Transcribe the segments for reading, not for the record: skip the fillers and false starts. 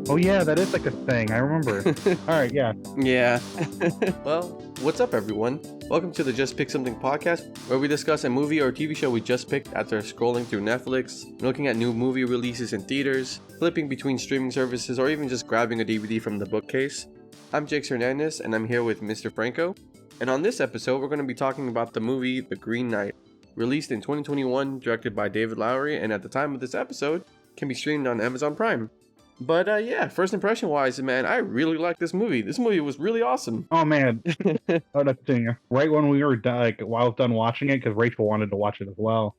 Oh yeah, that is like a thing. I remember. All right, yeah. Yeah. Well, what's up, everyone? Welcome to the Just Pick Something podcast, where we discuss a movie or TV show we just picked after scrolling through Netflix, looking at new movie releases in theaters, flipping between streaming services, or even just grabbing a DVD from the bookcase. I'm Jake Hernandez, and I'm here with Mr. Franco. And on this episode, we're going to be talking about the movie The Green Knight, released in 2021, directed by David Lowery, and at the time of this episode, can be streamed on Amazon Prime. But yeah, first impression wise, man, I really like this movie. This movie was really awesome. Oh man. Oh, that thing. Right when we were done, like while I was done watching it, because Rachel wanted to watch it as well.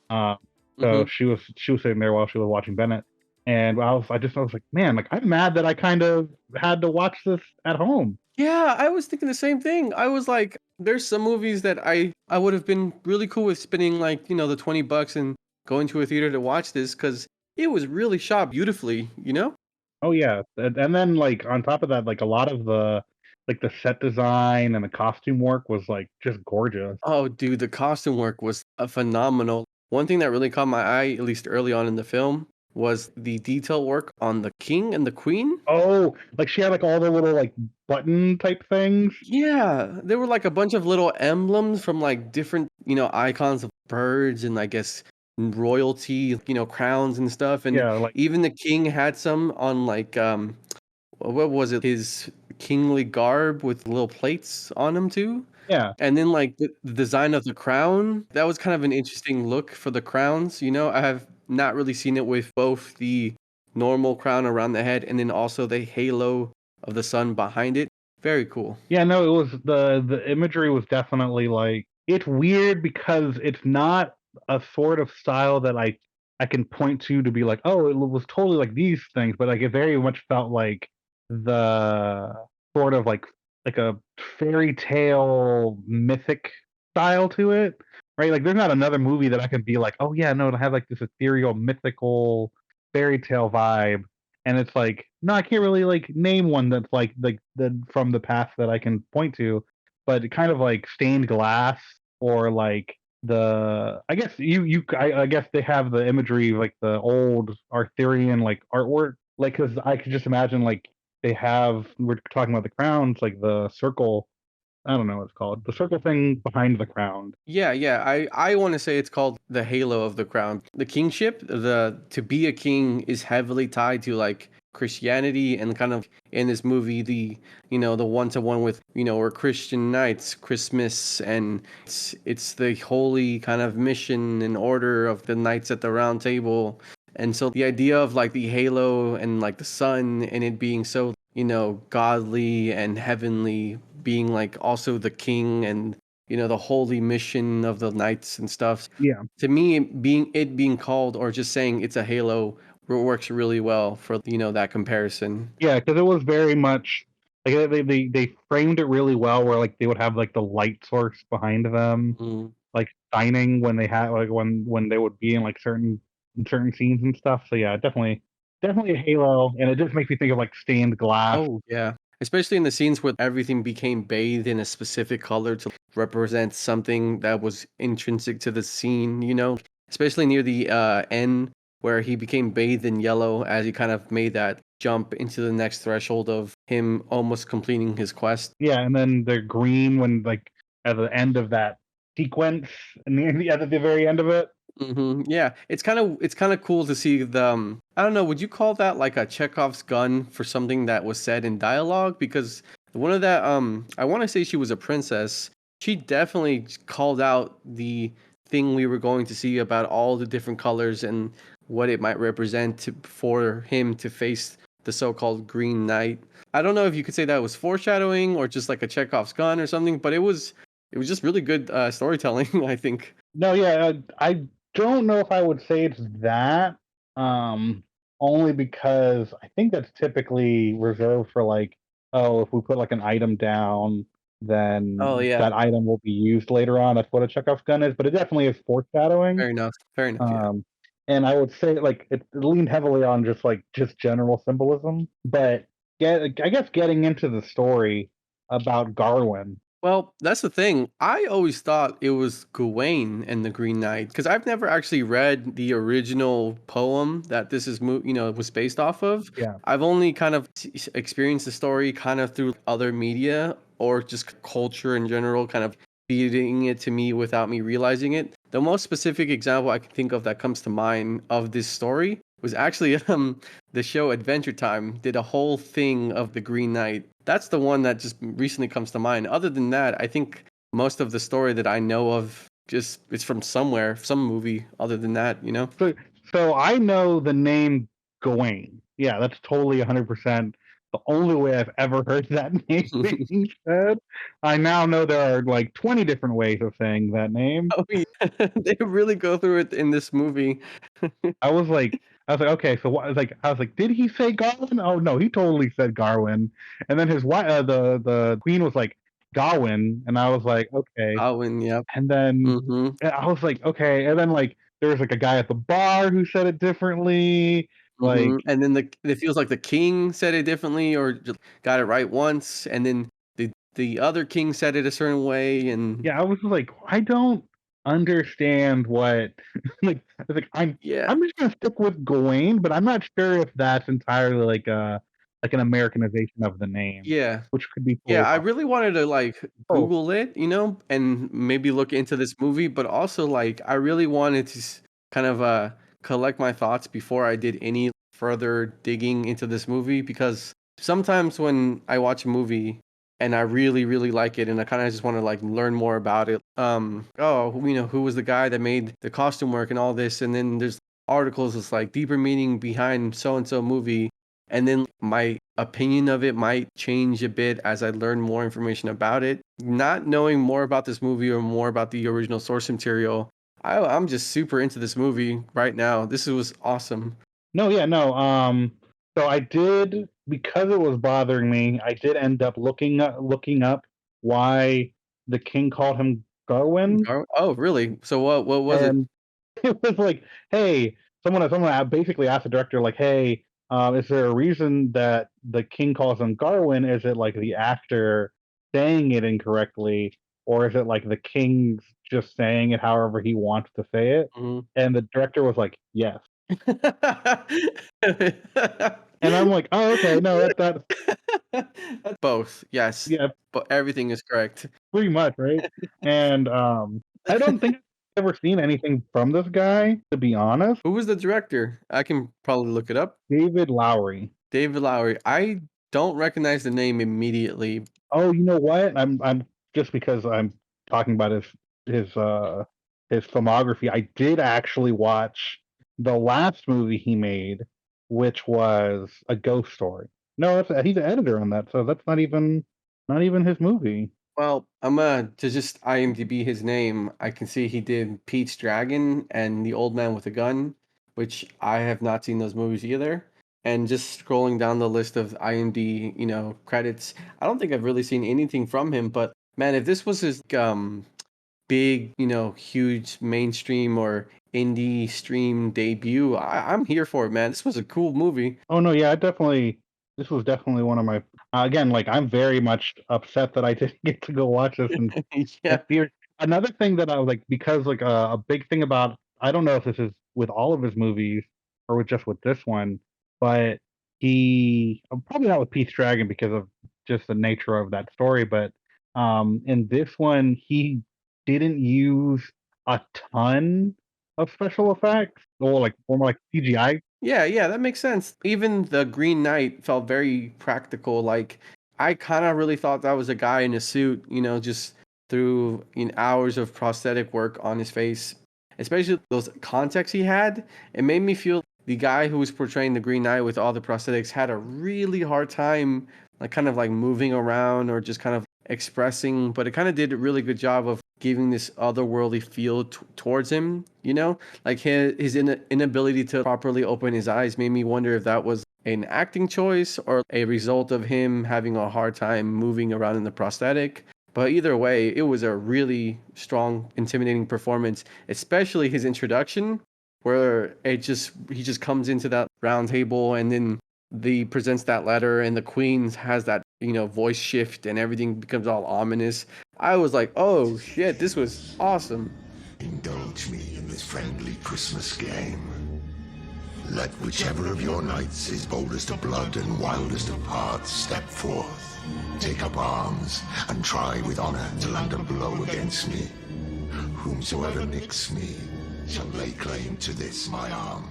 Uh, so hmm she was sitting there while she was watching Bennett, and I was like, man, like I'm mad that I kind of had to watch this at home. Yeah, I was thinking the same thing. I was like, there's some movies that I would have been really cool with spending the $20 and going to a theater to watch this because it was really shot beautifully. Oh yeah, and then like on top of that, like a lot of the set design and the costume work was like just gorgeous. Oh, dude, the costume work was phenomenal. One thing that really caught my eye, at least early on in the film, was the detail work on the king and the queen. Oh, like she had like all the little like button type things. Yeah, there were like a bunch of little emblems from like different icons of birds and I guess royalty crowns and stuff. And Yeah, like even the king had some on like what was it? His kingly garb with little plates on him too. yeah. And then like the design of the crown, that was kind of an interesting look for the crowns. I have not really seen it with both the normal crown around the head and then also the halo of the sun behind it. Very cool. Yeah, no, it was the imagery was definitely like it's weird because it's not a sort of style that I can point to be like, oh, it was totally like these things, but like it very much felt like the sort of like a fairy tale mythic style to it, right? Like there's not another movie that I can be like, oh yeah, no, it have like this ethereal, mythical fairy tale vibe, and it's like, no, I can't really like name one that's like the from the past that I can point to, but it kind of like stained glass or like the I guess I guess they have the imagery of like the old Arthurian like artwork, like because I could just imagine like we're talking about the crowns, like the circle. I don't know what it's called, the circle thing behind the crown. Yeah, yeah. I want to say it's called the halo of the crown. The kingship, the to be a king is heavily tied to like Christianity and kind of in this movie the one to one with we're Christian knights, Christmas, and it's the holy kind of mission and order of the knights at the round table. And so the idea of like the halo and like the sun and it being so godly and heavenly, being like also the king and the holy mission of the knights and stuff. Yeah, To me, being called or just saying it's a halo works really well for that comparison. yeah, because it was very much like they framed it really well, where like they would have like the light source behind them, Mm. like shining when they had like when they would be in like certain scenes and stuff. So yeah, definitely a halo, and it just makes me think of like stained glass. Oh yeah, especially in the scenes where everything became bathed in a specific color to represent something that was intrinsic to the scene. Especially near the end where he became bathed in yellow as he kind of made that jump into the next threshold of him almost completing his quest. Yeah, and then the green when like at the end of that sequence, and at the very end of it. Yeah, it's kind of cool to see the. I don't know. Would you call that like a Chekhov's gun for something that was said in dialogue? Because one of that I want to say she was a princess. She definitely called out the thing we were going to see about all the different colors and what it might represent for him to face the so-called Green Knight. I don't know if you could say that was foreshadowing or just like a Chekhov's gun or something, but it was just really good storytelling. I think. No, yeah, I don't know if I would say it's that, um, only because I think that's typically reserved for like, oh, if we put like an item down, Oh then yeah. that item will be used later on. That's what a Chekhov's gun is, but it definitely is foreshadowing. Fair enough. Fair enough. Yeah. Um, and I would say like it leaned heavily on just general symbolism, but I guess getting into the story about Garwin. Well, that's the thing. I always thought it was Gawain and the Green Knight because I've never actually read the original poem that this is, was based off of. Yeah. I've only kind of experienced the story kind of through other media or just culture in general, kind of feeding it to me without me realizing it. The most specific example I can think of that comes to mind of this story was actually the show Adventure Time did a whole thing of the Green Knight. That's the one that just recently comes to mind. Other than that, I think most of the story that I know of just it's from somewhere, some movie. Other than that, you know. So, so I know the name Gawain. Yeah, that's totally 100% the only way I've ever heard that name being said. I now know there are like 20 different ways of saying that name. Oh yeah, they really go through it in this movie. I was like, okay, so what? I was like, did he say Garwin? Oh no, he totally said Garwin. And then his wife, the queen was like Gawain, and I was like, okay. Owen, yep. And then Mm-hmm. I was like, okay. And then like there was like a guy at the bar who said it differently. Like, Mm-hmm. And then it feels like the king said it differently or just got it right once, and then the other king said it a certain way, and yeah, I was just like, I don't understand what like I was like yeah, I'm just gonna stick with Gawain, but I'm not sure if that's entirely like an Americanization of the name, yeah. which could be Yeah, totally I possible. really wanted to like Oh, Google it, and maybe look into this movie, but also like I really wanted to kind of collect my thoughts before I did any further digging into this movie because sometimes when I watch a movie and I really really like it and I kind of just want to like learn more about it. Who was the guy that made the costume work and all this, and then there's articles that's like deeper meaning behind so and so movie, and then my opinion of it might change a bit as I learn more information about it. Not knowing more about this movie or more about the original source material, I'm just super into this movie right now. This was awesome. no, yeah, no. So I did because it was bothering me. I did end up looking up why the king called him Garwin, Oh, really? So what was it? and it was like, hey, someone basically asked the director like, hey, is there a reason that the king calls him Garwin? Is it like the actor saying it incorrectly, or is it like the king's just saying it however he wants to say it? Mhm. And the director was like, yes. And I'm like, oh, okay, no, that Both, yes, yeah, but everything is correct. pretty much, right? And I don't think I've ever seen anything from this guy, to be honest. Who was the director? I can probably look it up. David Lowery. David Lowery. I don't recognize the name immediately. Oh, you know what? I'm just because I'm talking about his uh his filmography. I did actually watch the last movie he made, which was A Ghost Story. No, that's he's an editor on that, so that's not even his movie. Well, I'm to just IMDb his name. I can see he did Pete's Dragon and The Old Man with a Gun, which I have not seen those movies either. And just scrolling down the list of IMDb, credits, I don't think I've really seen anything from him. But man, if this was his big, huge mainstream or indie stream debut, I'm here for it, man. This was a cool movie. Oh no, yeah, I definitely. This was definitely one of my. Again, like I'm very much upset that I didn't get to go watch this in Yeah. theater. Another thing that I was like, because like a big thing about, I don't know if this is with all of his movies or with this one, but probably not with Pete's Dragon because of just the nature of that story, but in this one he didn't use a ton of special effects or like more like CGI. Yeah, yeah, that makes sense. Even the Green Knight felt very practical. Like I kind of really thought that was a guy in a suit, just through hours of prosthetic work on his face. Especially those contacts he had, it made me feel the guy who was portraying the Green Knight with all the prosthetics had a really hard time, like kind of like moving around or just kind of expressing. But it kind of did a really good job of giving this otherworldly feel towards him. Like his inability to properly open his eyes made me wonder if that was an acting choice or a result of him having a hard time moving around in the prosthetic. But either way, it was a really strong, intimidating performance, especially his introduction, where he just comes into that round table and then the presents that letter and the queen has that voice shift and everything becomes all ominous. I was like, oh shit, this was awesome. Indulge me in this friendly Christmas game. Let whichever of your knights is boldest of blood and wildest of paths step forth. Take up arms and try with honor to land a blow against me. Whomsoever nicks me shall lay claim to this my arm,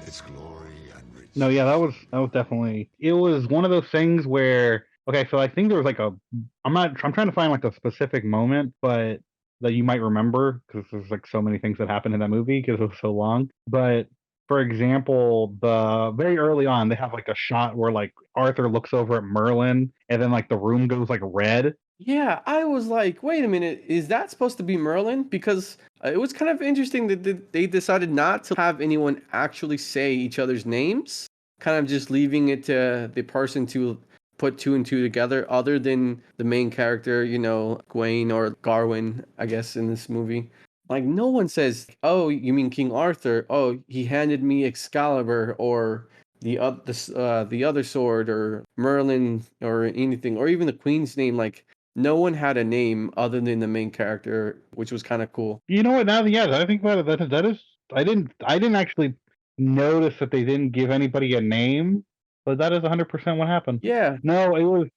its glory and No, riches. yeah, that was definitely. It was one of those things where okay, so I think there was like a. I'm trying to find like a specific moment, but that you might remember because there's like so many things that happened in that movie because it was so long. But for example, the very early on, they have like a shot where like Arthur looks over at Merlin, and then like the room goes like red. Yeah, I was like, wait a minute, is that supposed to be Merlin? Because it was kind of interesting that they decided not to have anyone actually say each other's names, kind of just leaving it to the person to put two and two together, other than the main character, Gawain or Garwin, I guess, in this movie. Like, no one says, oh, you mean King Arthur? Oh, he handed me Excalibur, or the other sword, or Merlin, or anything, or even the Queen's name. Like, no one had a name other than the main character, which was kind of cool. You know what? Now, yeah, I think about it. That is. I didn't actually notice that they didn't give anybody a name, but that is 100% what happened. Yeah, No, it was.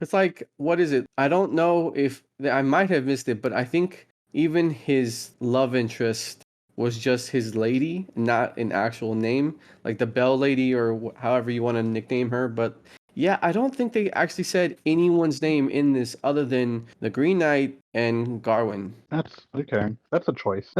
it's like, what is it? I don't know if I might have missed it, but I think even his love interest was just his lady, not an actual name, like the Bell Lady, or however you want to nickname her. But yeah, I don't think they actually said anyone's name in this other than the Green Knight and Garwin. That's okay. That's a choice.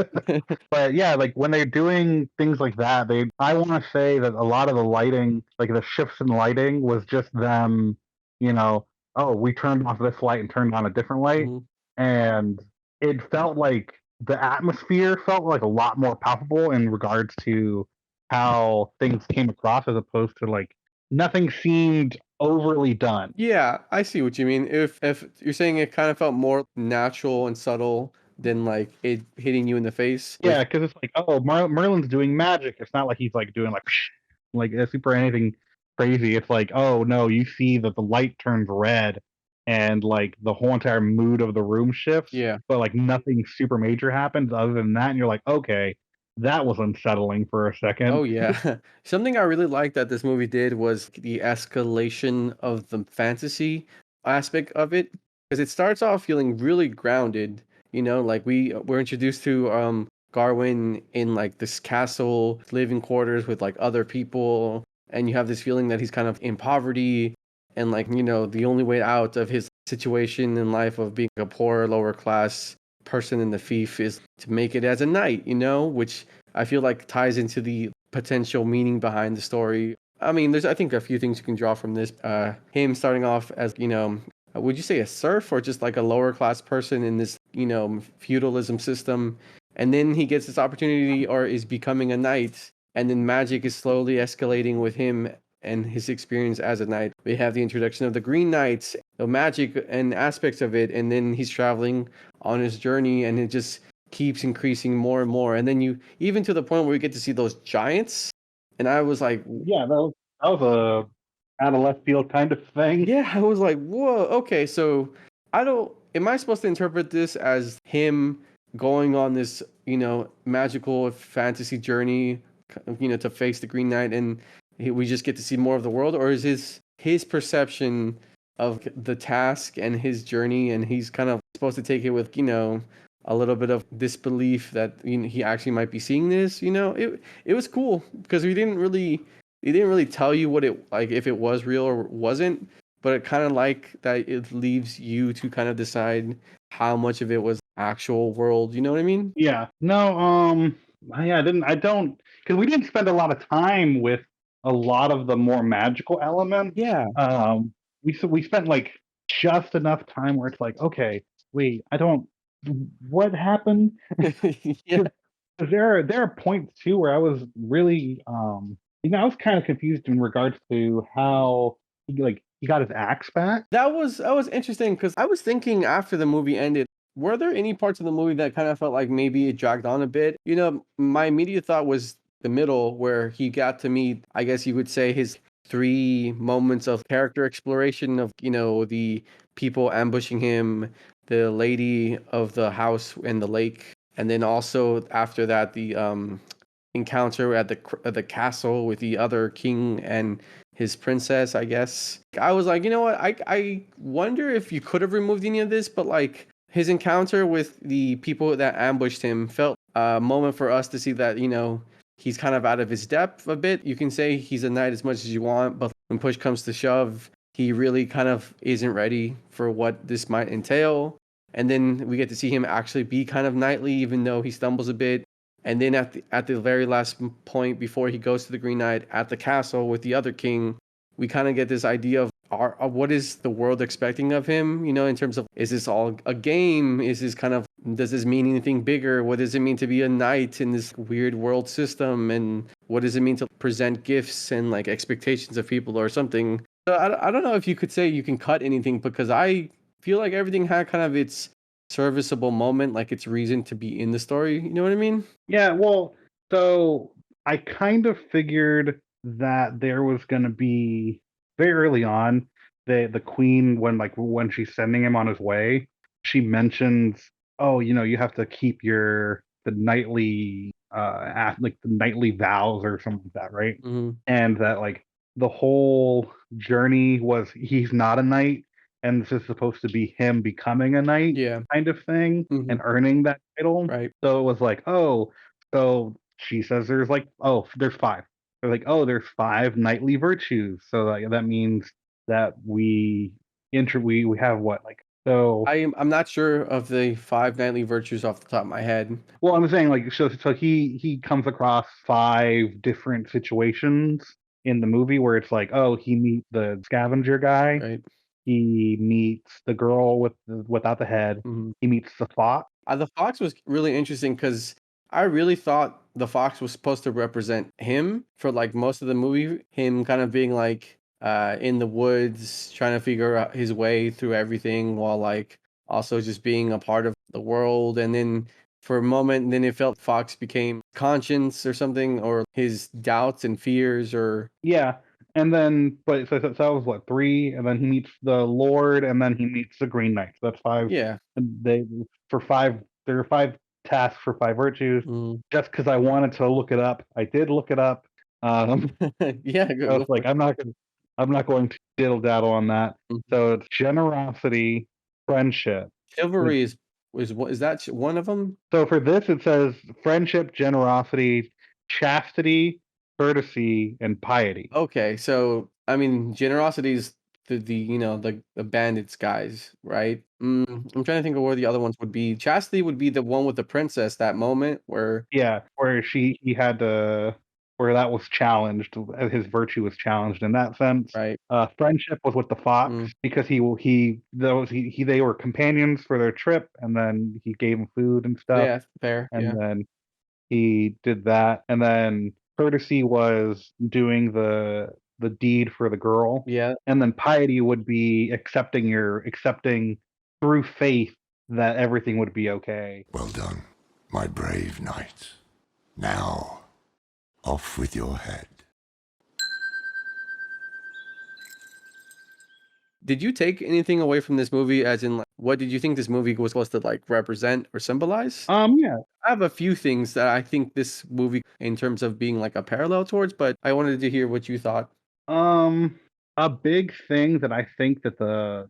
But yeah, like when they're doing things like that, I want to say that a lot of the lighting, like the shifts in lighting, was just them, you know, oh, we turned off this light and turned on a different light, Mhm. and it felt like the atmosphere felt like a lot more palpable in regards to how things came across as opposed to like nothing seemed overly done. Yeah, I see what you mean. If you're saying it kind of felt more natural and subtle than like it hitting you in the face with. Yeah, because it's like, oh, Merlin's doing magic. It's not like he's like doing like super anything crazy. It's like, oh no, you see that the light turns red, and like the whole entire mood of the room shifts, Yeah. but like nothing super major happens other than that, and you're like, okay, that was unsettling for a second. Oh yeah. Something I really liked that this movie did was the escalation of the fantasy aspect of it, because it starts off feeling really grounded, like we're introduced to Garwin in like this castle living quarters with like other people, and you have this feeling that he's kind of in poverty, and like, the only way out of his situation in life of being a poor lower class person in the fief is to make it as a knight, which I feel like ties into the potential meaning behind the story. I mean, there's I think a few things you can draw from this. Him starting off as, would you say a serf or just like a lower class person in this, feudalism system, and then he gets this opportunity or is becoming a knight, and then magic is slowly escalating with him and his experience as a knight. We have the introduction of the Green Knights, the magic and aspects of it, and then he's traveling on his journey, and it just keeps increasing more and more. And then you even to the point where we get to see those giants. And I was like, Yeah, that was a out of left field kind of thing. yeah, I was like, whoa, okay, so I don't am I supposed to interpret this as him going on this, magical fantasy journey, to face the Green Knight, and we just get to see more of the world, or is his perception of the task and his journey, and he's kind of supposed to take it with, a little bit of disbelief that, he actually might be seeing this. It was cool because he didn't really tell you what it like, if it was real or wasn't, but it kind of like that it leaves you to kind of decide how much of it was actual world. You know what I mean? Yeah. No, yeah, I don't, because we didn't spend a lot of time with a lot of the more magical elements. Yeah. We spent like just enough time where it's like, okay, wait, I don't, what happened? Yeah. Because there are points too where I was really, I was kind of confused in regards to how he got his axe back. That was interesting because I was thinking after the movie ended, were there any parts of the movie that kind of felt like maybe it dragged on a bit? My immediate thought was the middle where he got to meet, I guess you would say, his three moments of character exploration of, the people ambushing him, the lady of the house in the lake, and then also after that the encounter at the castle with the other king and his princess, I guess. I was like, you know what? I wonder if you could have removed any of this, but like his encounter with the people that ambushed him felt a moment for us to see that, he's kind of out of his depth a bit. You can say he's a knight as much as you want, but when push comes to shove, he really kind of isn't ready for what this might entail. And then we get to see him actually be kind of knightly, even though he stumbles a bit. And then at the very last point before he goes to the Green Knight at the castle with the other king, we kind of get this idea of what is the world expecting of him, in terms of, is this all a game? Is this kind of, does this mean anything bigger? What does it mean to be a knight in this weird world system? And what does it mean to present gifts and like expectations of people or something? So I don't know if you could say you can cut anything, because I feel like everything had kind of its serviceable moment, like its reason to be in the story. You know what I mean? Yeah, well, so I kind of figured that there was going to be very early on the queen, when she's sending him on his way, she mentions, oh, you have to keep the nightly like the nightly vows or something like that, right? Hmm. And that like the whole journey was he's not a knight, and this is supposed to be him becoming a knight Yeah. kind of thing Hmm. and earning that title. Right. So it was like, oh, so she says there's like, oh, there's five. They're like, oh, there's five knightly virtues. So that means that we have what, like, so I'm not sure of the five nightly virtues off the top of my head. well, I'm saying like, so he comes across five different situations in the movie where it's like, oh, he meets the scavenger guy, Right. he meets the girl without the head, Hmm. he meets the fox. The fox was really interesting because I really thought the fox was supposed to represent him for like most of the movie. Him kind of being like in the woods, trying to figure out his way through everything while like also just being a part of the world. And then for a moment, then it felt Fox became conscience or something, or his doubts and fears, or Yeah, and then so that was what, three, and then he meets the Lord, and then he meets the Green Knight. So that's five. yeah. And for five, there are five tasks for five virtues. Mm. Just because I wanted to look it up, I did look it up. Um, Yeah, I was go for like, it. I'm not going to diddle daddle on that. Mhm. So it's generosity, friendship. Like, Chivalry is what is that one of them? so for this, it says friendship, generosity, chastity, courtesy, and piety. Okay, so I mean, generosity is the the bandits guys, right? I'm trying to think of where the other ones would be. Chastity would be the one with the princess. That moment where, Yeah, where he had to, where that was challenged, his virtue was challenged in that sense. right? Friendship was with the fox Mm, because he they were companions for their trip, and then he gave him food and stuff, yeah, fair. and Yeah, then he did that, and then courtesy was doing the deed for the girl, yeah. and then piety would be accepting through faith that everything would be okay. Well done, my brave knight. Now, off with your head. Did you take anything away from this movie? As in, like, what did you think this movie was supposed to like represent or symbolize? Yeah. I have a few things that I think this movie, in terms of being like a parallel towards, but I wanted to hear what you thought. Um, a big thing that I think that the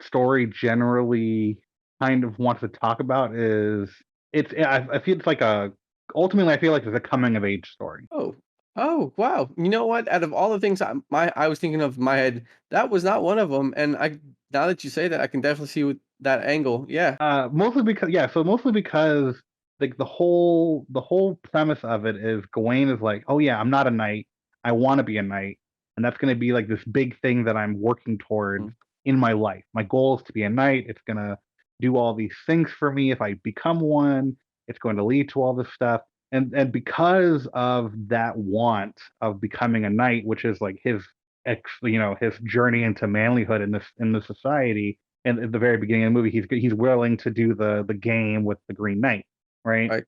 story generally kind of wants to talk about is I feel it's like a ultimately I feel like it's a coming of age story. Oh. Oh, wow. You know what? Out of all the things I was thinking of in my head, that was not one of them. And I now that you say that, I can definitely see with that angle. Yeah. Mostly because like the whole premise of it is Gawain is like, oh yeah, I'm not a knight, I want to be a knight, and that's going to be like this big thing that I'm working towards Mm, in my life. My goal is to be a knight. It's going to do all these things for me if I become one. It's going to lead to all this stuff, and because of that want of becoming a knight, which is like his journey into manlyhood in this society, and at the very beginning of the movie, he's willing to do the game with the Green Knight, right? right.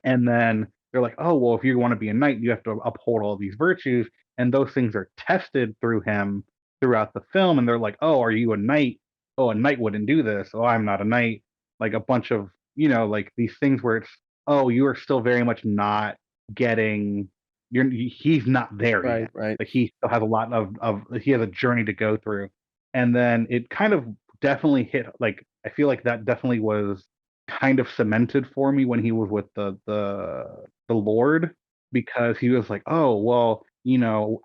And then they're like, oh well, if you want to be a knight, you have to uphold all these virtues, and those things are tested through him throughout the film. And they're like, oh, are you a knight? oh, a knight wouldn't do this. Oh, I'm not a knight. Like a bunch of, like these things where it's, oh, you are still very much not getting, he's not there Right, yet. right. Like he still has a lot he has a journey to go through. And then it kind of definitely hit, like, I feel like that definitely was kind of cemented for me when he was with the Lord, because he was like, oh, well,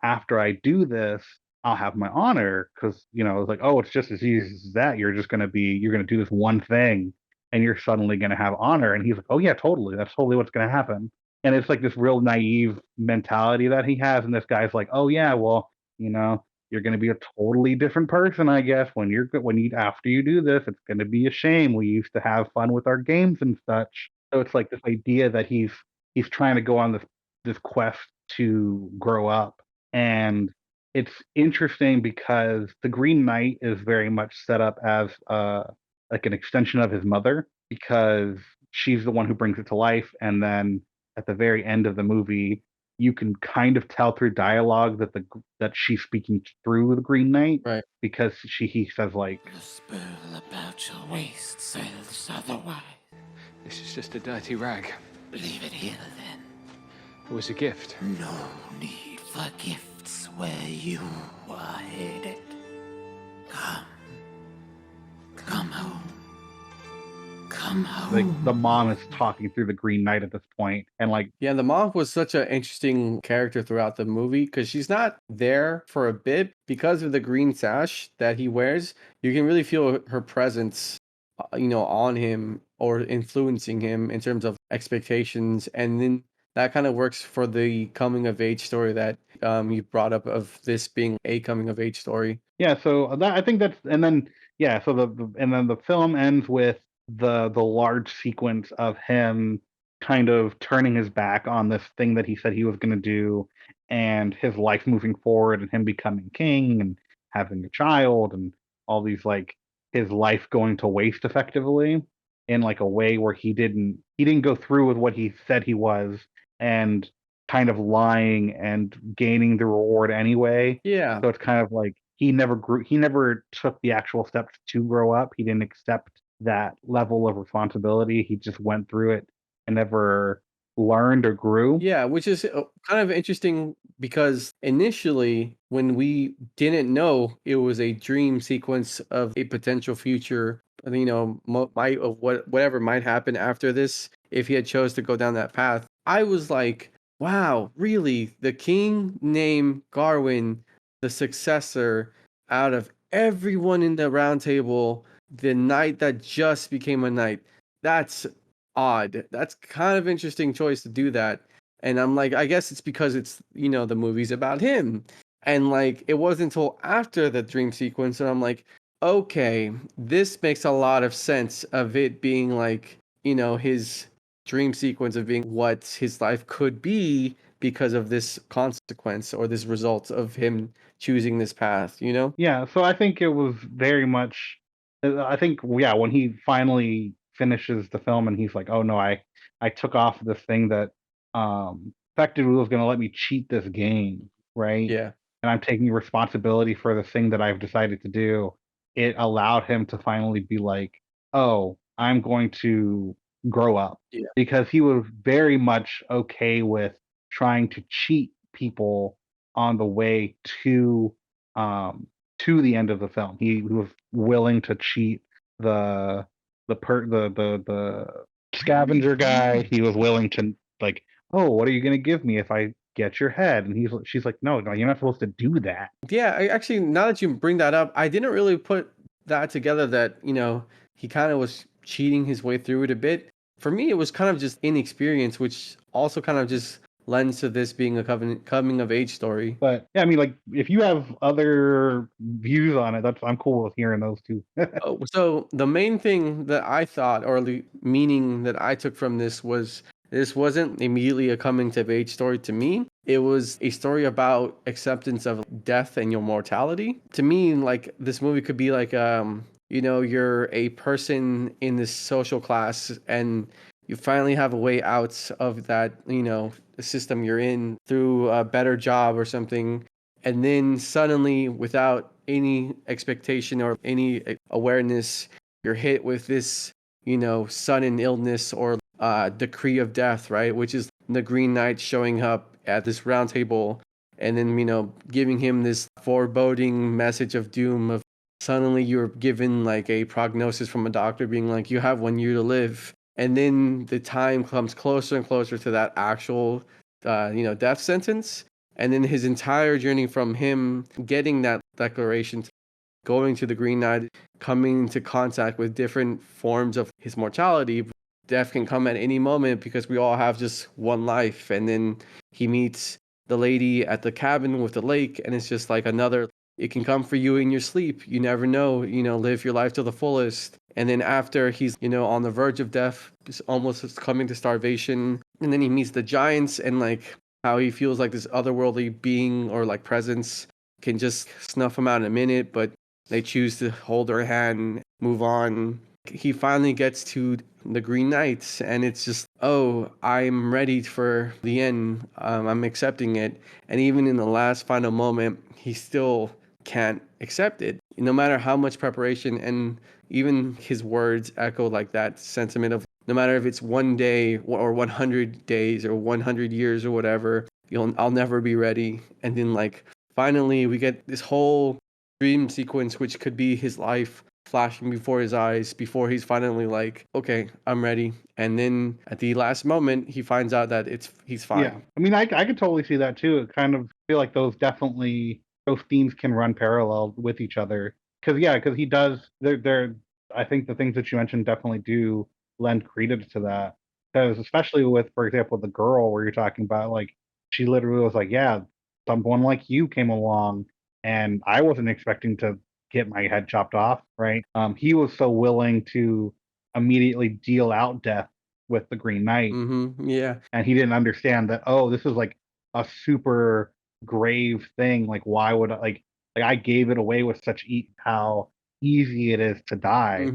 after I do this, I'll have my honor, because it's like, oh, it's just as easy as that. You're gonna do this one thing, and you're suddenly gonna have honor. And he's like, oh yeah, totally. That's totally what's gonna happen. And it's like this real naive mentality that he has. And this guy's like, oh yeah, well, you're gonna be a totally different person, I guess, after you do this. It's gonna be a shame. We used to have fun with our games and such. So it's like this idea that he's trying to go on this quest to grow up. And it's interesting because the Green Knight is very much set up as like an extension of his mother, because she's the one who brings it to life. And then at the very end of the movie, you can kind of tell through dialogue that she's speaking through the Green Knight, Right. because he says like, The spell about your waist says otherwise. This is just a dirty rag. Leave it here then. It was a gift. No need for gifts where you were headed. Come. Come home. Come home. like the mom is talking through the Green Knight at this point, and like, Yeah, the mom was such an interesting character throughout the movie because she's not there for a bit because of the green sash that he wears. You can really feel her presence, on him or influencing him in terms of expectations, and then that kind of works for the coming of age story that you brought up of this being a coming of age story. yeah, so that I think that's, and then yeah, so and then the film ends with the large sequence of him kind of turning his back on this thing that he said he was going to do, and his life moving forward, and him becoming king and having a child, and all these, like, his life going to waste effectively, in like a way where he didn't go through with what he said he was, and kind of lying and gaining the reward anyway. Yeah. So it's kind of like he never took the actual steps to grow up. He didn't accept that level of responsibility. He just went through it and never learned or grew. Yeah, which is kind of interesting because initially, when we didn't know it was a dream sequence of a potential future, might of whatever might happen after this, if he had chose to go down that path, I was like, wow, really? The king named Garwin, the successor, out of everyone in the round table, the knight that just became a knight. That's odd. That's kind of interesting choice to do that. And I'm like, I guess it's because it's, the movie's about him. And like, it wasn't until after the dream sequence that I'm like, okay, this makes a lot of sense of it being like, his dream sequence of being what his life could be because of this consequence or this result of him choosing this path. Yeah, so I think it was very much. I think, yeah, when he finally finishes the film and he's like, "Oh no, I took off this thing that effectively was going to let me cheat this game, right? Yeah. And I'm taking responsibility for the thing that I've decided to do." It allowed him to finally be like, "Oh, I'm going to grow up," Yeah. because he was very much okay with trying to cheat people on the way um to the end of the film. He was willing to cheat the the scavenger guy. He was willing to, like, oh, what are you gonna give me if I get your head? And she's like, no, no, you're not supposed to do that. Yeah, actually, now that you bring that up, I didn't really put that together that, he kind of was cheating his way through it a bit. For me, it was kind of just inexperience, which also kind of just lends to this being a coming of age story. But yeah, I mean, like, if you have other views on it, that's I'm cool with hearing those too. Oh, so the main thing that I thought, or the meaning that I took from this wasn't immediately a coming to age story to me. It was a story about acceptance of death and your mortality. To me, like this movie could be like, you're a person in this social class and you finally have a way out of that, system you're in through a better job or something. and then suddenly, without any expectation or any awareness, you're hit with this, sudden illness or decree of death, right? Which is the Green Knight showing up at this round table and then, giving him this foreboding message of doom of suddenly you're given like a prognosis from a doctor being like, you have 1 year to live. And then the time comes closer and closer to that actual, death sentence. And then his entire journey from him getting that declaration, going to the Green Knight, coming into contact with different forms of his mortality. Death can come at any moment because we all have just one life. And then he meets the lady at the cabin with the lake, and it's just like another. It can come for you in your sleep. You never know. Live your life to the fullest. And then after he's, on the verge of death, almost coming to starvation, and then he meets the giants and like how he feels like this otherworldly being or like presence can just snuff him out in a minute, but they choose to hold her hand, move on. He finally gets to the Green Knights, and it's just, oh, I'm ready for the end. I'm accepting it. And even in the last final moment, he still can't accept it. No matter how much preparation, and even his words echo like that sentiment of no matter if it's 1 day or 100 days or 100 years or whatever, I'll never be ready. And then like finally we get this whole dream sequence, which could be his life flashing before his eyes before he's finally like, okay, I'm ready. And then at the last moment, he finds out that he's fine. Yeah, I mean, I could totally see that too. It kind of feel like those themes can run parallel with each other. Because he does. They're. I think the things that you mentioned definitely do lend credence to that. Because especially with, for example, the girl where you're talking about, like she literally was like, yeah, someone like you came along, and I wasn't expecting to get my head chopped off. Right. He was so willing to immediately deal out death with the Green Knight, Yeah. and he didn't understand that, oh, this is like a super grave thing. Like why would like I gave it away with such how easy it is to die.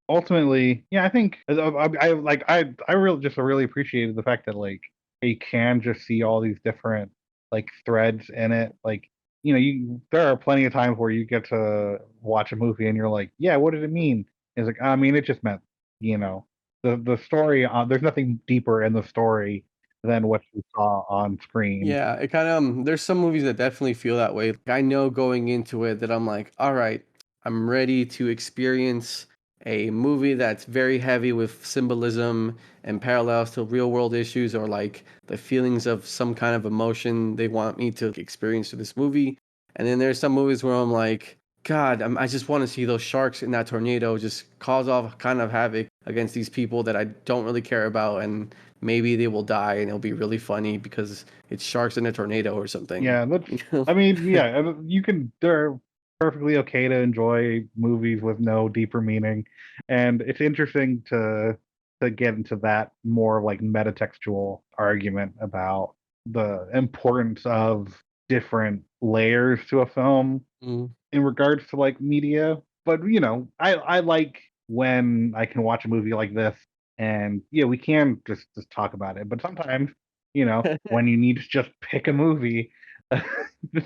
Ultimately, yeah, I think I really just really appreciated the fact that like you can just see all these different like threads in it. Like, you there are plenty of times where you get to watch a movie and you're like, yeah, what did it mean? It's like, I mean, it just meant, you know, the story. There's nothing deeper in the story than what you saw on screen. Yeah, it kind of there's some movies that definitely feel that way. I know going into it that I'm like, all right, I'm ready to experience a movie that's very heavy with symbolism and parallels to real world issues or like the feelings of some kind of emotion they want me to experience through this movie. And then there's some movies where I'm like, God, I just want to see those sharks in that tornado just cause all kind of havoc against these people that I don't really care about, and maybe they will die and it'll be really funny because it's sharks in a tornado or something. Yeah, that's. You know? I mean, yeah, you can. They're perfectly okay to enjoy movies with no deeper meaning, and it's interesting to get into that more like metatextual argument about the importance of different layers to a film Mm. in regards to like media. But I like when I can watch a movie like this, and yeah, we can just talk about it. But sometimes, when you need to just pick a movie,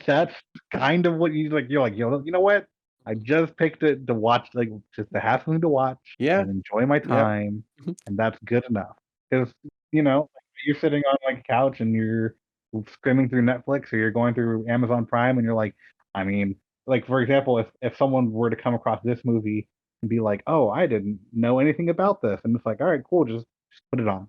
that's kind of what you like. You're like, you know what? I just picked it to watch, like just to have something to watch Yeah. and enjoy my Yep. time, and that's good enough. Because you're sitting on like a couch and you're skimming through Netflix or you're going through Amazon Prime, and you're like, I mean, like for example, if someone were to come across this movie and be like, "Oh, I didn't know anything about this," and it's like, "All right, cool, just put it on."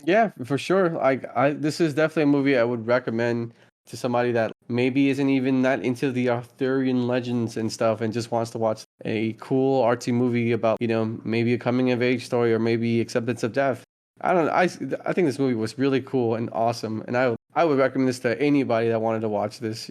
Yeah, for sure. Like this is definitely a movie I would recommend to somebody that maybe isn't even that into the Arthurian legends and stuff and just wants to watch a cool artsy movie about, maybe a coming of age story or maybe acceptance of death. I don't know. I think this movie was really cool and awesome, and I would recommend this to anybody that wanted to watch this,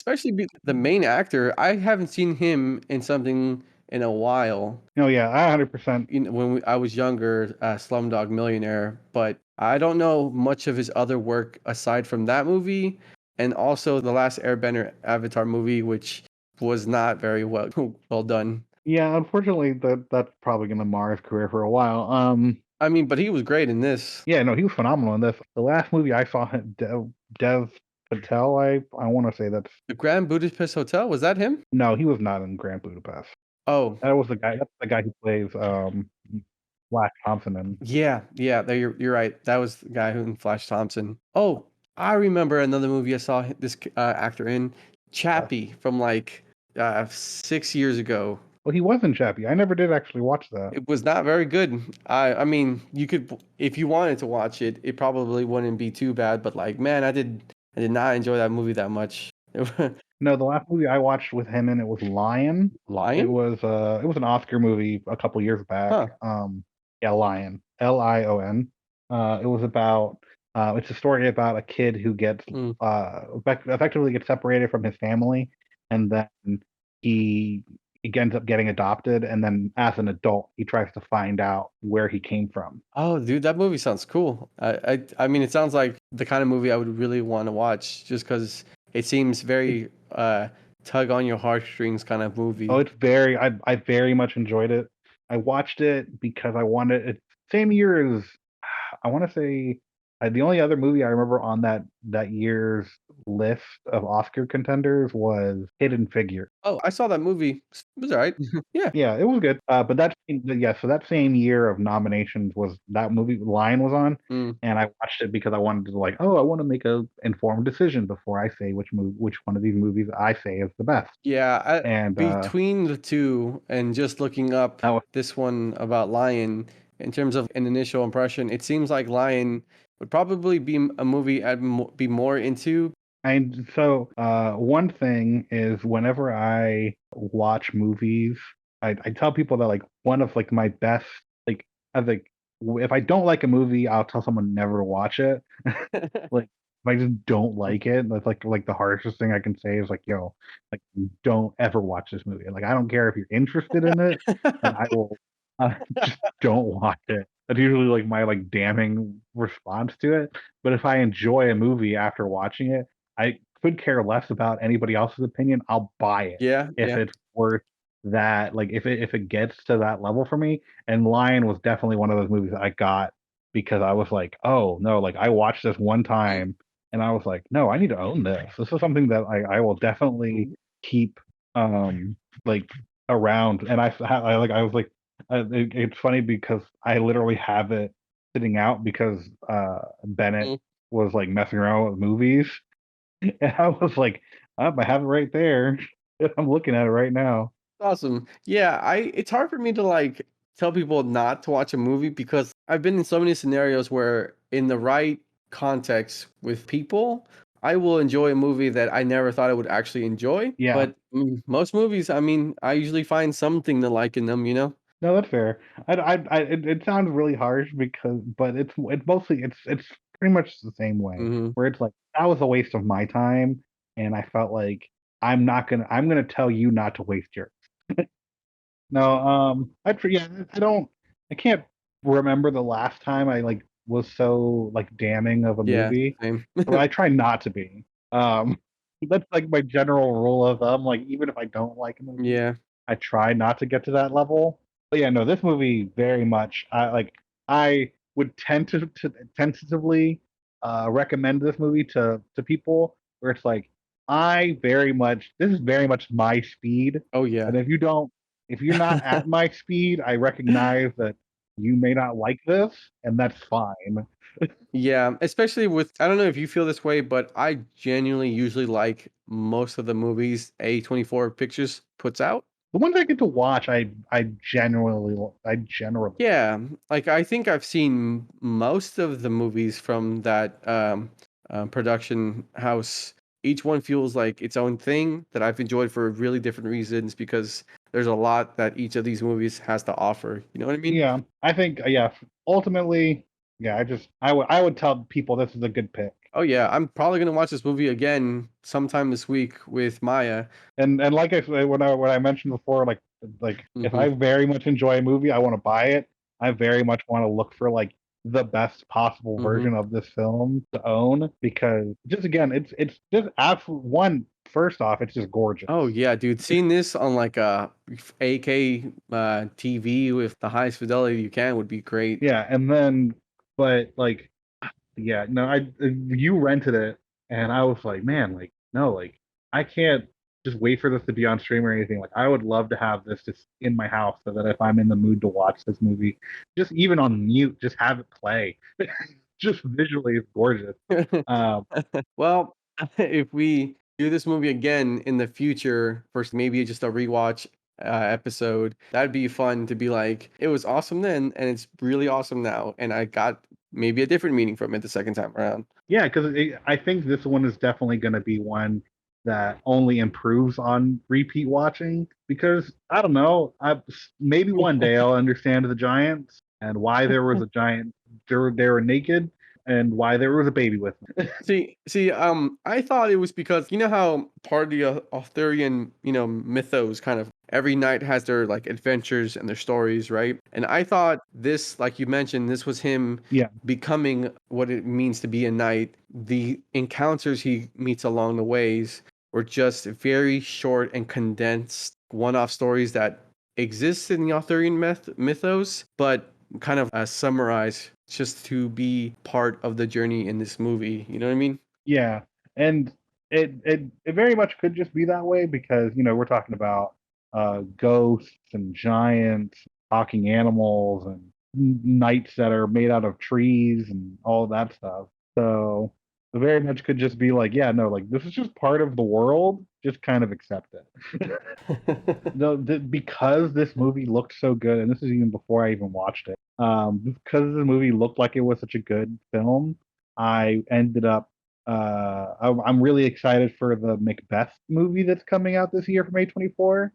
Especially the main actor. I haven't seen him in something in a while. Oh yeah, I 100%. When I was younger, Slumdog Millionaire, but I don't know much of his other work aside from that movie, and also the last Airbender Avatar movie, which was not very well well done. Yeah, unfortunately, that's probably gonna mar his career for a while. I mean, but he was great in this. Yeah, no, he was phenomenal in this. The last movie I saw him, Dev Patel, I want to say that's The Grand Budapest Hotel, was that him? no, he was not in Grand Budapest. Oh, That was the guy. That's the guy who plays Flash Thompson in. yeah, yeah, there you're right. That was the guy who in Flash Thompson. Oh, I remember another movie I saw this actor in, Chappie from like 6 years ago. Well, he was in Chappie. I never did actually watch that. It was not very good. I mean, you could if you wanted to watch it, it probably wouldn't be too bad. But like, man, I did not enjoy that movie that much. No, the last movie I watched with him in it was Lion. Lion? It was an Oscar movie a couple years back. Huh. Yeah, Lion, Lion. It was about it's a story about a kid who gets Mm. effectively gets separated from his family, and then he he ends up getting adopted, and then as an adult he tries to find out where he came from. Oh, dude, that movie sounds cool. I mean, it sounds like the kind of movie I would really want to watch, just because it seems very tug on your heartstrings kind of Oh, movie. it's I very much enjoyed it. I watched it because I wanted it same year as I wanna say, the only other movie I remember on that year's list of Oscar contenders was Hidden Figures. Oh, I saw that movie. It was all right. Yeah. Yeah, it was good, but yeah, so that same year of nominations was that movie Lion was on, Mm. and I watched it because I wanted to, like, "Oh, I wanna make a informed decision before I say which one of these movies I say is the best." Yeah, And, between the two and just looking up that was this one about Lion, in terms of an initial impression, it seems like Lion would probably be a movie be more into. And so, one thing is whenever I watch movies, I tell people that like one of like my best like I like if I don't like a movie, I'll tell someone never to watch it. Like if I just don't like it, that's like the harshest thing I can say is like, yo, like don't ever watch this movie. Like I don't care if you're interested in it, and I will just don't watch it. That's usually like my like damning response to it. But if I enjoy a movie after watching it, I could care less about anybody else's opinion. I'll buy it Yeah, if yeah. it's worth that. Like if it gets to that level for me. And Lion was definitely one of those movies that I got because I was like, oh no, like I watched this one Mm, time and I was like, no, I need to own this. This is something that I will definitely mm, keep like around. And I like I was like, it's funny because I literally have it sitting out because Bennett mm. was like messing around with movies and I was like, I have it right there. I'm looking at it right now. Awesome. Yeah, I it's hard for me to like tell people not to watch a movie because I've been in so many scenarios where in the right context with people, I will enjoy a movie that I never thought I would actually enjoy. Yeah, But most movies, I mean, I usually find something to like in them, you know? no, that's fair. It sounds really harsh because, but it's mostly it's pretty much the same way Hmm. where it's like that was a waste of my time, and I felt like I'm gonna tell you not to waste yours. No, yeah, I can't remember the last time I like was so like damning of a Yeah, movie. same. But I try not to be. Um, that's like my general rule of thumb. Like even if I don't like a movie, Yeah. I try not to get to that level. But yeah, no, this movie very much. I would tentatively recommend this movie to people where it's like I very much this is very much my speed. Oh yeah. And if you're not at my speed, I recognize that you may not like this, and that's fine. Yeah, especially with I don't know if you feel this way, but I genuinely usually like most of the movies A24 Pictures puts out. The ones I get to watch, I generally Yeah, like I think I've seen most of the movies from that production house. Each one feels like its own thing that I've enjoyed for really different reasons because there's a lot that each of these movies has to offer. You know what I mean? yeah, I think yeah, ultimately, yeah, I would tell people this is a good pick. Oh yeah, I'm probably gonna watch this movie again sometime this week with Maya. And like I said when I mentioned before, like if Hmm. I very much enjoy a movie, I want to buy it. I very much want to look for like the best possible Hmm. version of this film to own because just again, it's just absolute one. First off, it's just gorgeous. Oh yeah, dude, seeing this on like a 8K TV with the highest fidelity you can would be great. Yeah, and then but like yeah, no, I you rented it And I was like, man, like no, like I can't just wait for this to be on stream or anything. Like I would love to have this just in my house so that if I'm in the mood to watch this movie, just even on mute, just have it play. Just visually, it's gorgeous. Um, Well, if we do this movie again in the future for maybe just a rewatch episode, that'd be fun to be like, it was awesome then, and it's really awesome now, and I got maybe a different meaning from it the second time around. yeah, because I think this one is definitely going to be one that only improves on repeat watching. Because I don't know, maybe one day I'll understand the giants and why there was a giant. They were naked and why there was a baby with them. I thought it was because you know how part of the Arthurian, mythos kind of every knight has their like adventures and their stories, right? And I thought this, like you mentioned, this was him Yeah, becoming what it means to be a knight. The encounters he meets along the ways were just very short and condensed one-off stories that exist in the Arthurian mythos, but kind of summarized just to be part of the journey in this movie. You know what I mean? yeah, and it very much could just be that way because we're talking about ghosts and giants, talking animals, and knights that are made out of trees and all that stuff. So it very much could just be like, yeah, no, like this is just part of the world. Just kind of accept it. No, because this movie looked so good, and this is even before I even watched it. Because the movie looked like it was such a good film, I ended up. I'm really excited for the Macbeth movie that's coming out this year from A24.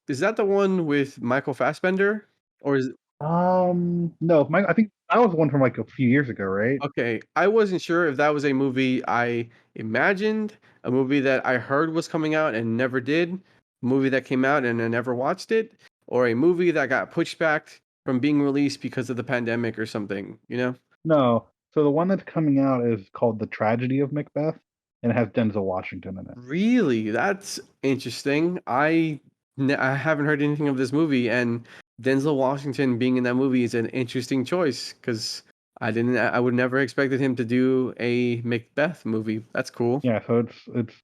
Is that the one with Michael Fassbender? Or is No, I think that was one from like a few years ago, right? Okay, I wasn't sure if that was a movie I imagined, a movie that I heard was coming out and never did, a movie that came out and I never watched it, or a movie that got pushed back from being released because of the pandemic or something, you know? No. So the one that's coming out is called The Tragedy of Macbeth, and it has Denzel Washington in it. Really? That's interesting. I haven't heard anything of this movie, and Denzel Washington being in that movie is an interesting choice because I would never expected him to do a Macbeth movie. That's cool. Yeah, so it's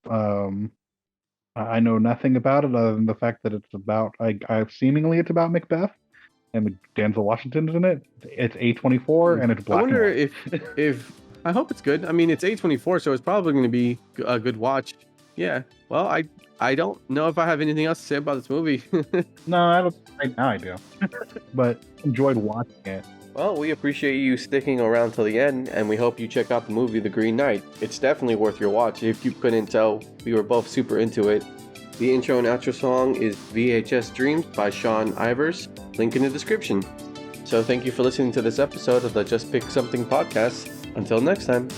I know nothing about it other than the fact that it's about I seemingly it's about Macbeth and Denzel Washington's in it. It's A24 and it's I black and wonder white. if I hope it's good. I mean, it's A24, so it's probably going to be a good watch. Yeah. Well, I don't know if I have anything else to say about this movie. No, I don't. Right now I do, but enjoyed watching it. Well, we appreciate you sticking around till the end, and we hope you check out the movie The Green Knight. It's definitely worth your watch. If you couldn't tell, we were both super into it. The intro and outro song is VHS Dreams by Sean Ivers. Link in the description. So thank you for listening to this episode of the Just Pick Something podcast. Until next time.